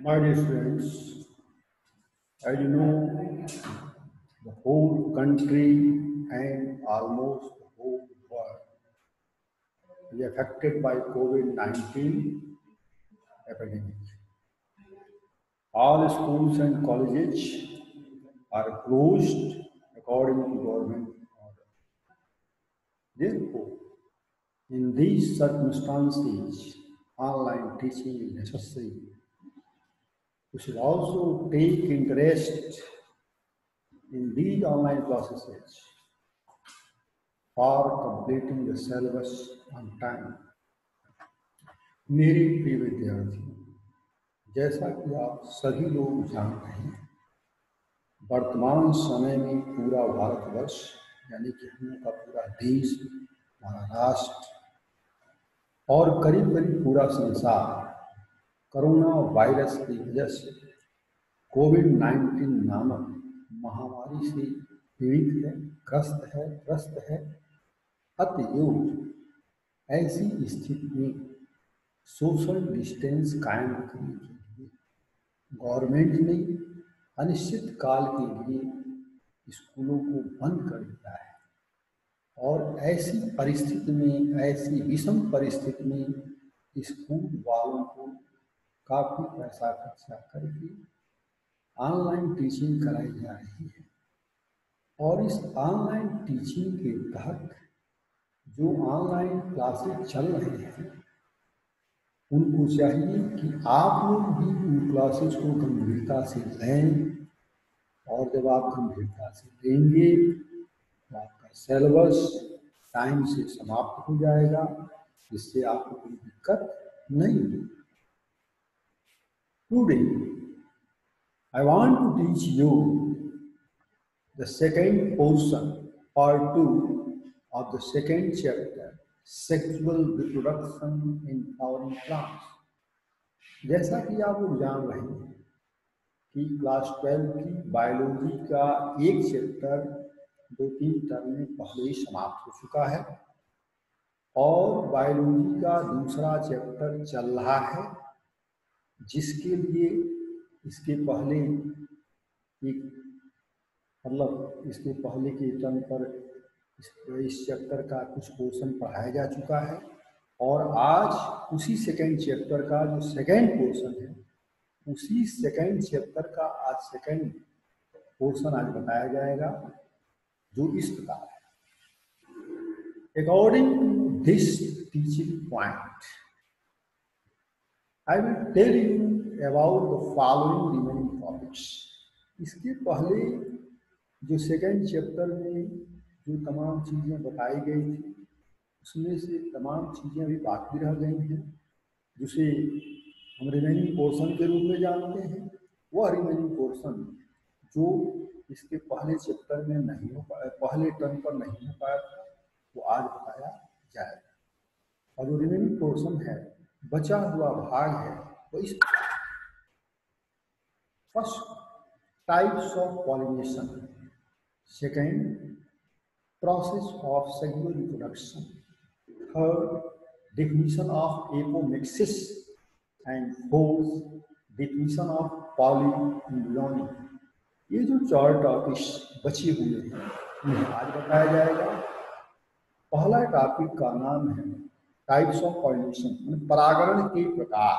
My dear friends, as you know, the whole country and almost the whole world is affected by COVID-19 epidemic. All schools and colleges are closed according to government order. Therefore, in these circumstances, online teaching is necessary. We should also take interest in these online classes for completing the syllabus on time. मेरे प्रिय विद्यार्थियों, जैसा कि आप सभी लोग जानते हैं, वर्तमान समय में पूरा भारतवर्ष यानी कि हम लोग का पूरा देश, हमारा राष्ट्र और करीब करीब पूरा संसार कोरोना वायरस की वजह से कोविड-19 नामक महामारी से पीड़ित है, ग्रस्त है। अतएव ऐसी स्थिति में सोशल डिस्टेंस कायम करने के लिए गवर्नमेंट ने अनिश्चित काल के लिए स्कूलों को बंद कर दिया है और ऐसी परिस्थिति में, ऐसी विषम परिस्थिति में स्कूल वालों को काफ़ी पैसा खर्चा करके ऑनलाइन टीचिंग कराई जा रही है। और इस ऑनलाइन टीचिंग के तहत जो ऑनलाइन क्लासेस चल रहे हैं, उनको चाहिए कि आप लोग भी उन क्लासेस को गंभीरता से लें और जब आप गंभीरता से लेंगे तो आपका सिलेबस टाइम से समाप्त हो जाएगा, जिससे आपको कोई दिक्कत नहीं होगी। Today, I want to teach you the second portion, part 2 of the second chapter, Sexual Reproduction in Flowering Plants. जैसा कि आप लोग जान रहे हैं कि क्लास 12 की बायोलॉजी का एक चैप्टर 2-3 टर्म में पहले ही समाप्त हो चुका है और बायोलॉजी का दूसरा चैप्टर चल रहा है, जिसके लिए इसके पहले के टर्म पर इस चैप्टर का कुछ पोर्शन पढ़ाया जा चुका है और आज उसी सेकेंड चैप्टर का जो सेकेंड पोर्शन है, उसी सेकेंड चैप्टर का आज सेकेंड पोर्शन आज बताया जाएगा, जो इस प्रकार है। According to this teaching point, I will tell you about the following remaining topics. इसके पहले जो सेकेंड चैप्टर में जो तमाम चीज़ें बताई गई थी, उसमें से तमाम चीज़ें अभी बाकी रह गई हैं, जिसे हम रिमेनिंग पोर्शन के रूप में जानते हैं। वह रिमेनिंग पोर्शन जो इसके पहले चैप्टर में नहीं हो पाया, पहले टर्म पर नहीं हो पाया था, वो आज बताया जाएगा। और जो रिमेनिंग पोर्शन है, बचा हुआ भाग है, वो इस first types of pollination, second process of sexual reproduction, third definition of apomixis and fourth definition of polyembryony. ये जो 4 टॉपिक्स बचे हुए हैं, उन्हें आज बताया जाएगा। पहला टॉपिक का नाम है टाइप्स ऑफ पॉलिनेशन, परागण के प्रकार।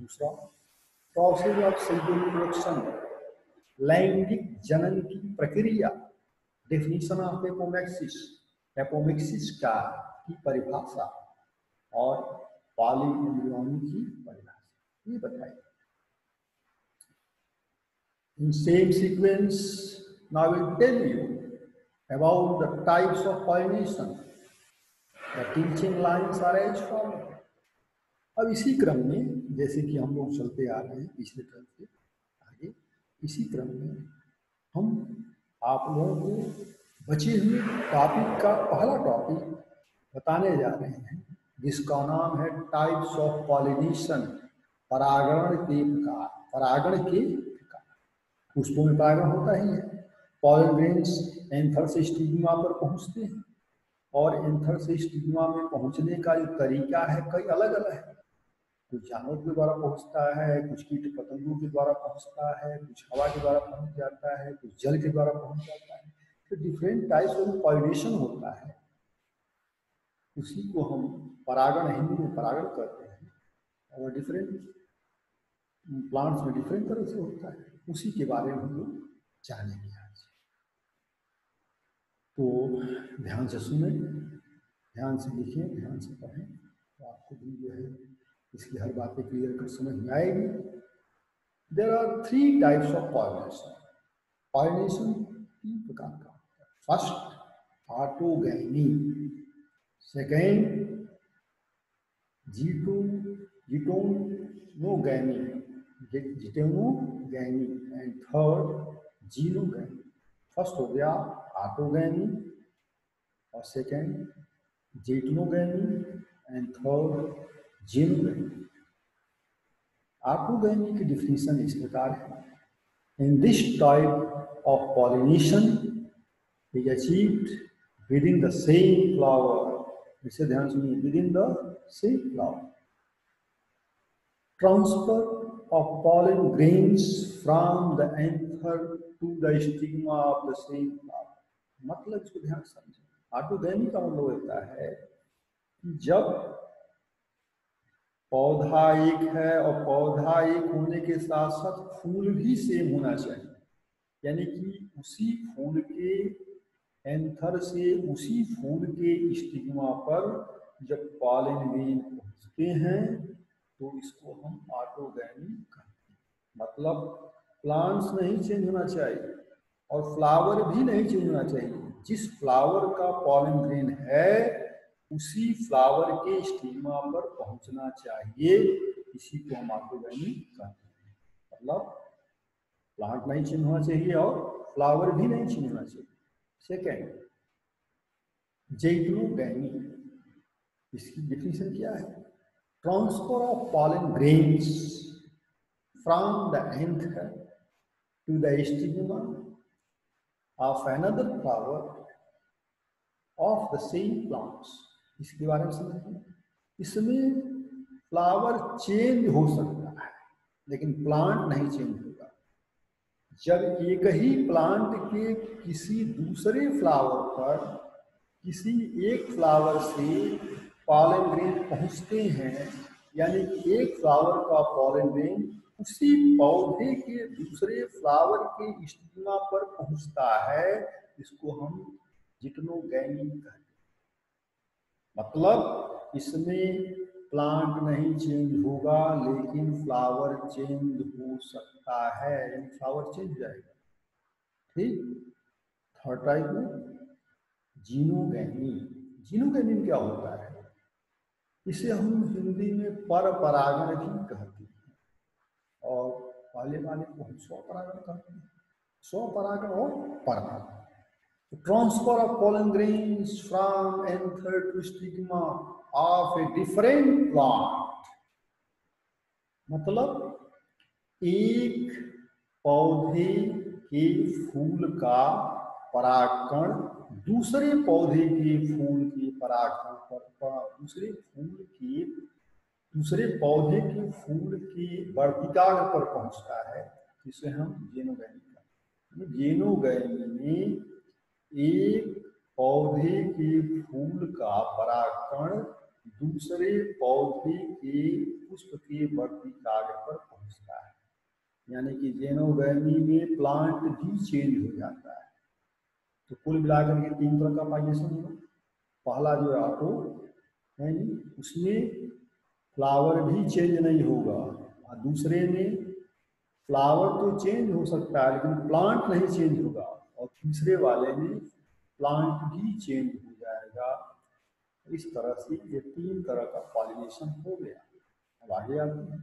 दूसरा प्रोसेस ऑफ सेक्सुअल रिप्रोडक्शन, लैंगिक जनन की प्रक्रिया, डेफिनेशन ऑफ एपोमिक्सिस, एपोमिक्सिस का की परिभाषा और पॉलीइम्ब्रियोनी की परिभाषा, ये बताइए। In same sequence, now I will tell you about the types of pollination. The teaching lines are as follows. अब इसी क्रम में, जैसे कि हम लोग चलते आ रहे हैं पिछले टर्म से आगे, इसी क्रम में हम आप लोगों को बचे हुए टॉपिक का पहला टॉपिक बताने जा रहे हैं, जिसका नाम है टाइप्स ऑफ पॉलिनेशन, परागण के प्रकार। परागण के प्रकार, पुष्पों में परागण होता ही है। पॉलन ग्रेन्स एंथर से स्टिग्मा पर पहुंचते हैं और एंथर से स्टिग्मा में पहुंचने का जो तरीका है, कई अलग अलग है। कुछ जानवर के द्वारा पहुंचता है, कुछ कीट पतंगों के द्वारा पहुंचता है, कुछ हवा के द्वारा पहुंच जाता है, कुछ जल के द्वारा पहुंच जाता है। तो डिफरेंट टाइप्स ऑफ पॉलिनेशन होता है, उसी को हम परागण, हिंदी में परागण कहते हैं। और डिफरेंट प्लांट्स में डिफरेंट तरह से होता है, उसी के बारे में हम लोग जानेंगे आज। तो ध्यान से सुने, ध्यान से लिखें, ध्यान से पढ़ें, तो आपको भी जो है इसकी हर बातें क्लियर कर समझ में आएगी। There are 3 types of pollination. Pollination 3 प्रकार का होता है। First, autogamy. Second, geitonogamy, and third, xenogamy. First हो गया ऑटोगैमी, और second geitonogamy, and third xenogamy. Autogamy की डिफिनीशन इस प्रकार है: in this type of pollination is achieved within the same flower. इसे ध्यान सुनिए, within the same flower. Transfer of pollen grains from the anther to the stigma of the same flower. मतलब इसको ध्यान से समझें। ऑटोगैमी का मतलब होता है कि जब पौधा एक है और पौधा एक होने के साथ साथ फूल भी सेम होना चाहिए, यानी कि उसी फूल के एंथर से उसी फूल के स्टिग्मा पर जब पॉलन ग्रेन पहुंचते हैं तो इसको हम ऑटोगैमी कहते हैं। मतलब प्लांट्स नहीं चेंज होना चाहिए और फ्लावर भी नहीं चेंज होना चाहिए। जिस फ्लावर का पॉलन ग्रेन है उसी फ्लावर के स्टिग्मा पर पहुंचना चाहिए, इसी को हम ऑटोगैमी कहते हैं। मतलब प्लांट नहीं चेंज होना चाहिए और फ्लावर भी नहीं चेंज होना चाहिए। Second, geitonogamy. इसकी डेफिनेशन क्या है? Transfer of pollen grains from the anther to the stigma of another flower of the same plants. इसके बारे में समझिए। इसमें फ्लावर चेंज हो सकता है लेकिन प्लांट नहीं चेंज होगा। जब एक ही प्लांट के किसी दूसरे फ्लावर पर किसी एक फ्लावर से पॉलन ग्रेन पहुंचते हैं, यानी एक फ्लावर का पॉलन ग्रेन उसी पौधे के दूसरे फ्लावर के स्टिग्मा पर पहुंचता है, इसको हम जिटोनोगैमी कहते हैं। मतलब इसमें प्लांट नहीं चेंज होगा लेकिन फ्लावर चेंज हो सकता है, यानी फ्लावर चेंज जाएगा। ठीक। थर्ड टाइप में जीनोगैमी। जीनोगैमी में क्या होता है? इसे हम हिंदी में पर परागण भी कहते हैं और पहले वाले को हम स्वपरागण कहते हैं। स्वपरागण और परागण। Transfer of pollen grains from anther to stigma of a different plant. मतलब एक पौधे के फूल का परागकण दूसरे पौधे के फूल के परागकण पर दूसरे पौधे के फूल के वर्तिकाग्र पर पहुंचता है, जिसे हम जीनोगैमी कहते हैं। जीनोगैमी में एक पौधे के फूल का परागकण दूसरे पौधे के पुष्प के वर्तिकाग्र पर पहुंचता है, यानी कि जीनोगैमी में प्लांट भी चेंज हो जाता है। तो कुल मिलाकर के 3 तरह का पॉलिनेशन होगा। पहला जो है ऑटो, यानी उसमें फ्लावर भी चेंज नहीं होगा, और दूसरे में फ्लावर तो चेंज हो सकता है लेकिन प्लांट नहीं चेंज होगा, और तीसरे वाले में प्लांट भी चेंज हो जाएगा। इस तरह से ये 3 तरह का पॉलिनेशन हो गया। अब आगे आते हैं।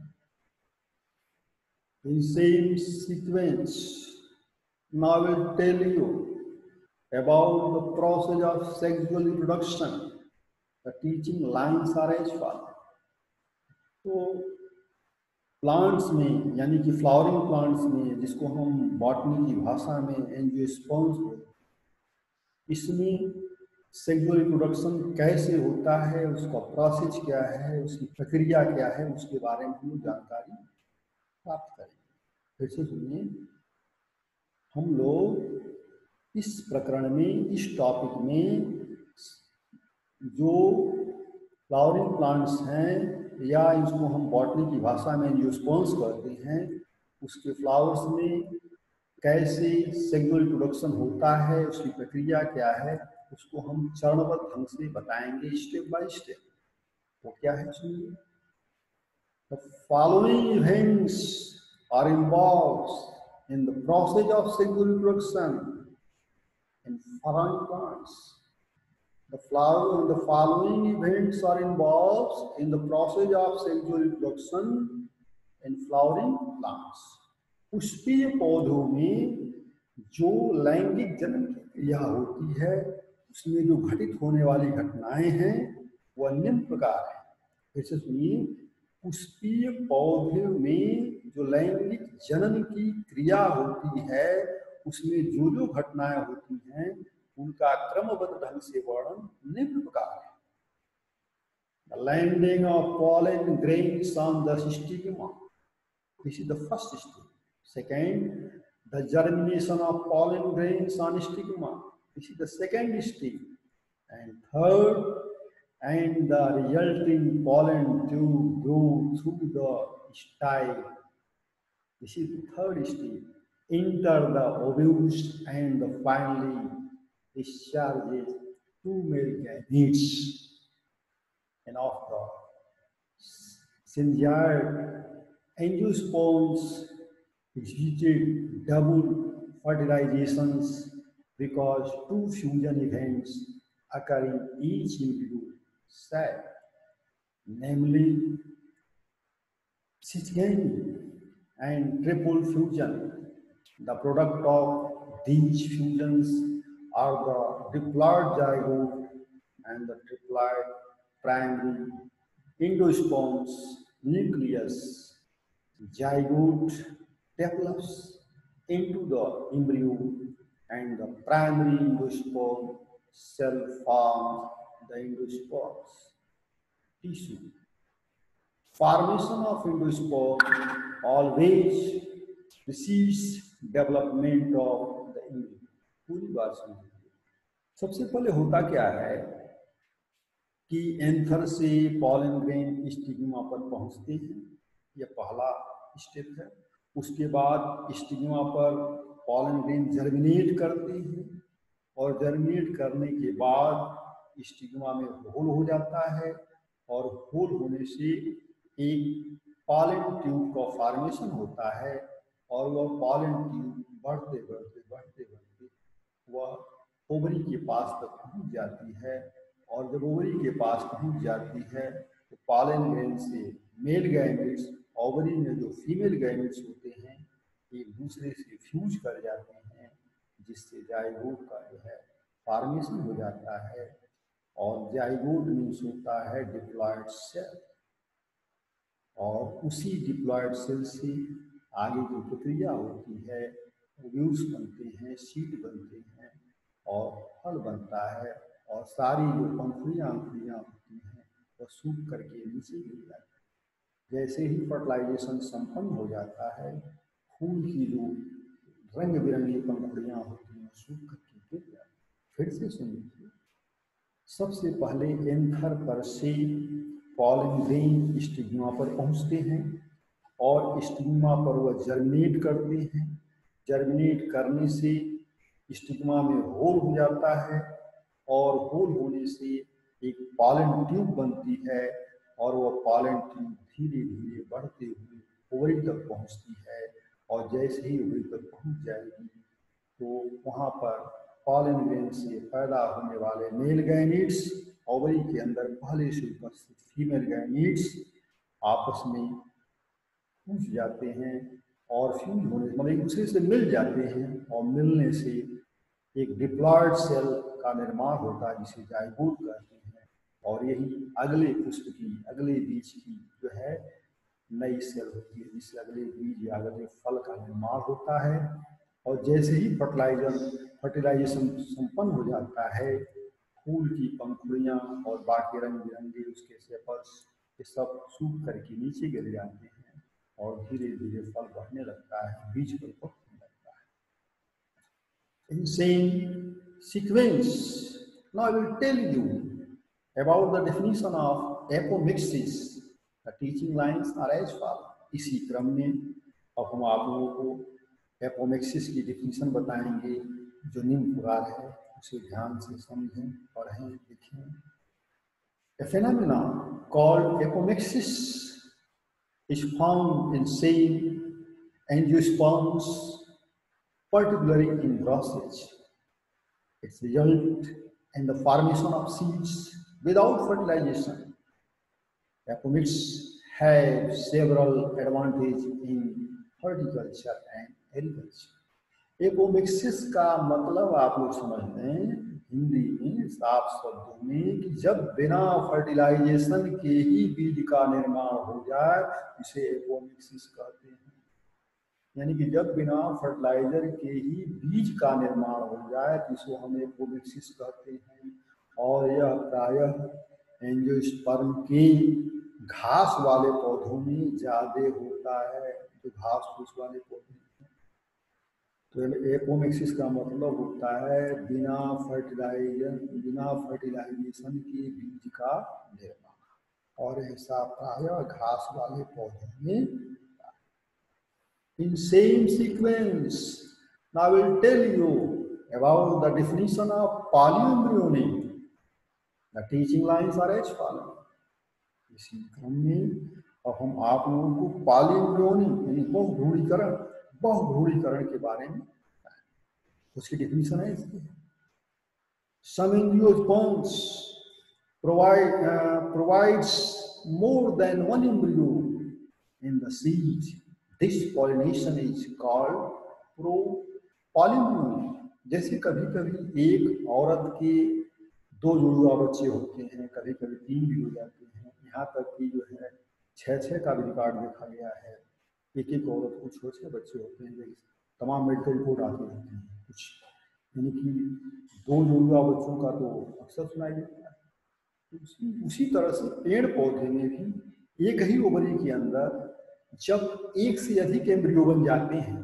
In same sequence, now I will tell you about the process of sexual reproduction. The teaching lines are as follows. तो प्लांट्स में, यानी कि फ्लावरिंग प्लांट्स में, जिसको हम बॉटनी की भाषा में एंजियोस्पर्म्स बोलते हैं, इसमें सेक्सुअल रिप्रोडक्शन कैसे होता है, उसका प्रोसेस क्या है, उसकी प्रक्रिया क्या है, उसके बारे में हम जानकारी प्राप्त करेंगे। फिर से सुनिए, हम लोग इस प्रकरण में, इस टॉपिक में जो फ्लावरिंग प्लांट्स हैं, या इसको हम बॉटनी की भाषा में एंजियोस्पर्म्स कहते हैं, उसके फ्लावर्स में कैसे सेक्सुअल रिप्रोडक्शन होता है, उसकी प्रक्रिया क्या है, उसको हम चरणबद्ध ढंग से बताएंगे, स्टेप बाय स्टेप। वो क्या है सुनिए। The following events are involved in the process of sexual reproduction in flowering plants. The following events are involved in the process of sexual reproduction in flowering plants. पुष्पीय पौधों में जो लैंगिक जनन की क्रिया होती है, उसमें जो घटित होने वाली घटनाएं हैं वह निम्न प्रकार है। फिर से सुनिए, पुष्पीय पौधे में जो लैंगिक जनन की क्रिया होती है, उसमें जो जो घटनाएं होती हैं, उनका क्रमबद्ध ढंग से वर्णन निम्न प्रकार है। The landing of pollen grains on the stigma. This is the first stage. Second, the germination of pollen grains on stigma. This is the second stage. And third, and the resulting pollen tube grow through the style. This is the third stage. Enter the ovules and finally discharges two male gametes. And of the syzygiid angiosperms exhibited double fertilizations because two fusion events occur in each individual cell, namely cysteine and triple fusion. The product of these fusions are the diploid zygote and the triploid primary endosperms nucleus. Zygote develops into the embryo and the primary endosperm cell forms the endosperms tissue. Formation of endosperm always precedes development of the embryo. पूरी बात समझिए। सबसे पहले होता क्या है कि anther से पॉलन ग्रेन स्टिग्मा पर पहुंचते हैं, यह पहला स्टेप है। उसके बाद स्टिग्मा पर पॉलन ग्रेन जर्मिनेट करते हैं और जर्मिनेट करने के बाद स्टिग्मा में होल हो जाता है और होल होने से एक पॉलन ट्यूब का फॉर्मेशन होता है और वह पॉलन ट्यूब बढ़ते बढ़ते बढ़ते बढ़ते वह ओवरी के पास तक पहुंच जाती है और जब ओवरी के पास पहुंच जाती है तो पॉलन ग्रेन से मेल गैमेट्स ओवरी में जो फीमेल गैमेट्स होते हैं एक दूसरे से फ्यूज कर जाते हैं, जिससे जाइगोट का जो है फॉर्मेशन हो जाता है। और जाइगोट मीन्स होता है डिप्लॉयड सेल, और उसी डिप्लॉयड सेल से आगे की प्रक्रिया होती है, ओव्यूल्स बनते हैं, सीड बनते हैं और फल बनता है और सारी जो पंखुड़ियाँ होती हैं वह सूख करके नीचे गिर जाती है। जैसे ही फर्टिलाइजेशन संपन्न हो जाता है, फूल की जो रंग बिरंगी पंखुड़ियाँ होती हैं सूख करके गिर जाती है। फिर से सुनिए, सबसे पहले एंथर पर से पॉलन ग्रेन स्टिग्मा पर पहुँचते हैं और स्टिग्मा पर वह जर्मिनेट करते हैं। जर्मिनेट करने से स्टिग्मा में होल हो जाता है और होल होने से एक पॉलन ट्यूब बनती है और वह पॉलन ट्यूब धीरे धीरे बढ़ते हुए ओवरी तक पहुंचती है और जैसे ही ओवरी तक पहुंच जाएगी तो वहाँ पर पॉलन ग्रेन से पैदा होने वाले मेल गैमीट्स ओवरी के अंदर पहले से उपस्थित फीमेल गैमीट्स आपस में पूछ जाते हैं और फ्यूज होने मतलब एक दूसरे से मिल जाते हैं और मिलने से एक डिप्लॉयड सेल का निर्माण होता है जिसे जाइगोट कहते हैं। और यही अगले पुष्प की, अगले बीज की जो है नई सेल होती है, जिससे अगले बीज या अगले फल का निर्माण होता है। और जैसे ही फर्टिलाइजेशन संपन्न हो जाता है फूल की पंखुड़ियाँ और बाकी रंग बिरंगे उसके सेपल्स ये सब सूख करके नीचे गिर जाते हैं और धीरे धीरे फल बढ़ने लगता है, बीज परिपक्व होने लगता है। In same sequence, now I will tell you about the definition of apomixis. The teaching lines are as follows. इसी क्रम में अब हम आप लोगों को एपोमिक्सिस की डिफिनीशन बताएंगे जो निम्न प्रकार है, उसे ध्यान से समझें, पढ़ें, लिखें। A phenomenon called apomixis is found in cell angiosperms, particularly in grasses. It results in the formation of seeds without fertilization. Apomixis have several advantages in horticulture and agriculture. Apomixis का मतलब आप लोग समझ लें हिंदी में साफ शब्दों में कि जब बिना फर्टिलाइजेशन के ही बीज का निर्माण हो जाए इसे एपोमिक्सिस कहते हैं। यानी कि जब बिना फर्टिलाइजर के ही बीज का निर्माण हो जाए तो इसको हम एपोमिक्सिस कहते हैं। और यह प्रायः एंजियोस्पर्म के घास वाले पौधों में ज्यादा होता है, जो घास फूस वाले पौधे। तो एपोमिक्सिस का मतलब होता है बिना फर्टिलाइजेशन के बीज का निर्माण, और ऐसा प्रायः घास वाले पौधों में। In same sequence, now I will tell you about the definition of polyembryony. The teaching lines are as follows. इसी क्रम में अब हम आप लोगों को पॉलीएम्ब्रियोनी यानी बहुभ्रूणीकरण के बारे में उसकी डिफिनीशन है इसकी। Some angiosperms provides more than one embryo in the seed. This pollination is called polyembryony. जैसे कभी कभी एक औरत के दो जुड़वा बच्चे होते हैं, कभी कभी 3 भी हो जाते हैं, यहाँ तक कि जो है 6 का भी रिकॉर्ड देखा गया है। एक औरत को 6 बच्चे होते हैं, तमाम मेडिकल रिपोर्ट आती रहती हैं कुछ, यानी कि 2 जुड़वा बच्चों का तो अक्सर सुनाई देता है। उसी तरह से पेड़ पौधे में भी एक ही ओवरी के अंदर जब एक से अधिक एम्ब्रियो बन जाते हैं,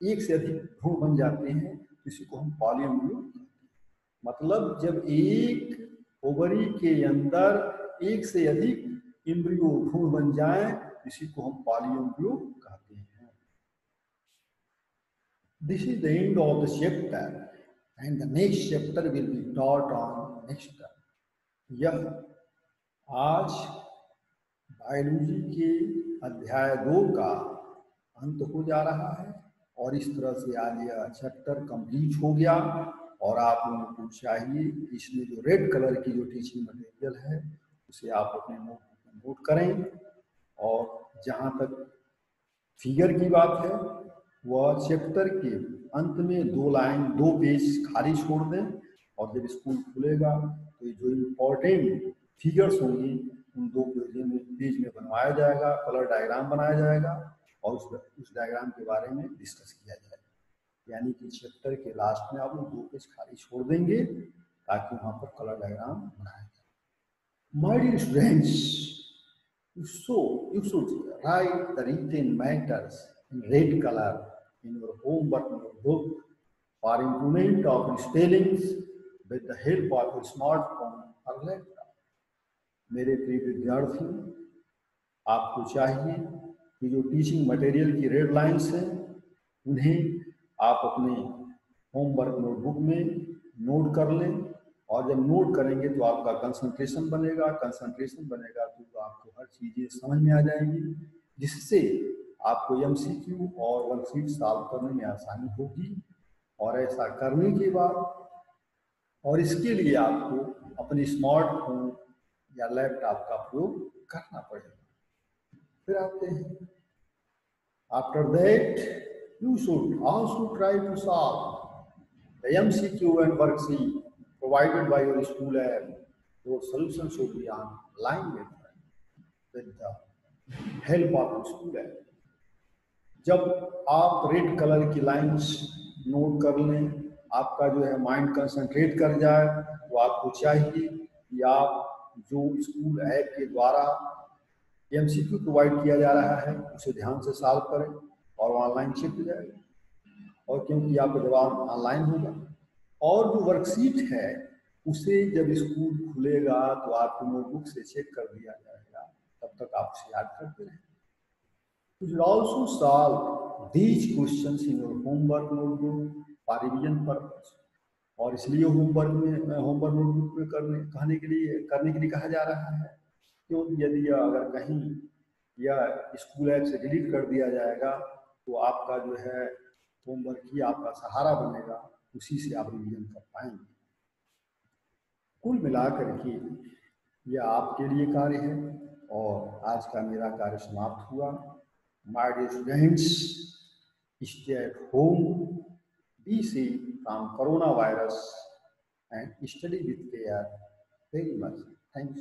एक से अधिक भ्रूण बन जाते हैं, इसी को हम पॉलीएम्ब्रियो, मतलब जब एक ओवरी के अंदर एक से अधिक एम्ब्रियो भ्रूण बन जाए इसी को हम पॉलीएम्ब्रियो कहते हैं। This is the end of the chapter and the next chapter will be taught on next term. यह आज बायोलॉजी के अध्याय 2 का अंत हो जा रहा है और इस तरह से आज यह चैप्टर कंप्लीट हो गया। और आप लोगों को चाहिए इसमें जो रेड कलर की जो टीचिंग मटेरियल है उसे आप अपने नोट करें, और जहाँ तक फिगर की बात है वह चैप्टर के अंत में 2 पेज खाली छोड़ दें, और जब स्कूल खुलेगा तो जो इम्पोर्टेंट फिगर्स होंगी उन 2 पेज में बनवाया जाएगा, कलर डायग्राम बनाया जाएगा और उस डायग्राम के बारे में डिस्कस किया जाएगा। यानी कि चैप्टर के लास्ट में आप लोग 2 पेज खाली छोड़ देंगे ताकि वहाँ पर कलर डायग्राम बनाया जाए। My dear students, you should write the written matters in red color in your homework notebook for improvement of spellings with the help of a smartphone or laptop. मेरे प्रिय विद्यार्थियों, आपको चाहिए कि जो टीचिंग मटेरियल की रेड लाइन्स हैं उन्हें आप अपने होमवर्क नोटबुक में नोट कर लें, और जब नोट करेंगे तो आपका कंसंट्रेशन बनेगा तो आपको हर चीज़ें समझ में आ जाएंगी, जिससे आपको एमसीक्यू और वर्कशीट सॉल्व करने में आसानी होगी। और ऐसा करने के बाद और इसके लिए आपको अपने स्मार्टफोन या लैपटॉप का प्रयोग करना पड़ेगा। फिर आते हैं, after that you should also try to solve the MCQ and worksheet provided by your school app. Your solution should be online with the help of your school app. जब आप रेड कलर की lines note कर लें आपका जो है mind concentrate कर जाए, तो आपको चाहिए कि आप जो स्कूल ऐप के द्वारा एमसीक्यू प्रोवाइड किया जा रहा है उसे ध्यान से सॉल्व करें और ऑनलाइन चेक हो जाएगा। और क्योंकि आपका जवाब ऑनलाइन होगा, और जो वर्कशीट है उसे जब स्कूल खुलेगा तो आपकी नोटबुक से चेक कर दिया जाएगा, तब तक आप उसे याद करते रहें। You should also solve these questions in your homework notebook for revision purpose। और इसलिए होमवर्क नोटबुक में करने के लिए कहा जा रहा है, क्योंकि यदि अगर कहीं यह स्कूल ऐप से डिलीट कर दिया जाएगा तो आपका जो है होमवर्क ही आपका सहारा बनेगा, उसी से आप रिवीजन कर पाएंगे। कुल मिलाकर के यह आपके लिए कार्य है और आज का मेरा कार्य समाप्त हुआ। My dear students, stay at home, be safe from corona virus and study with care very much. Thanks.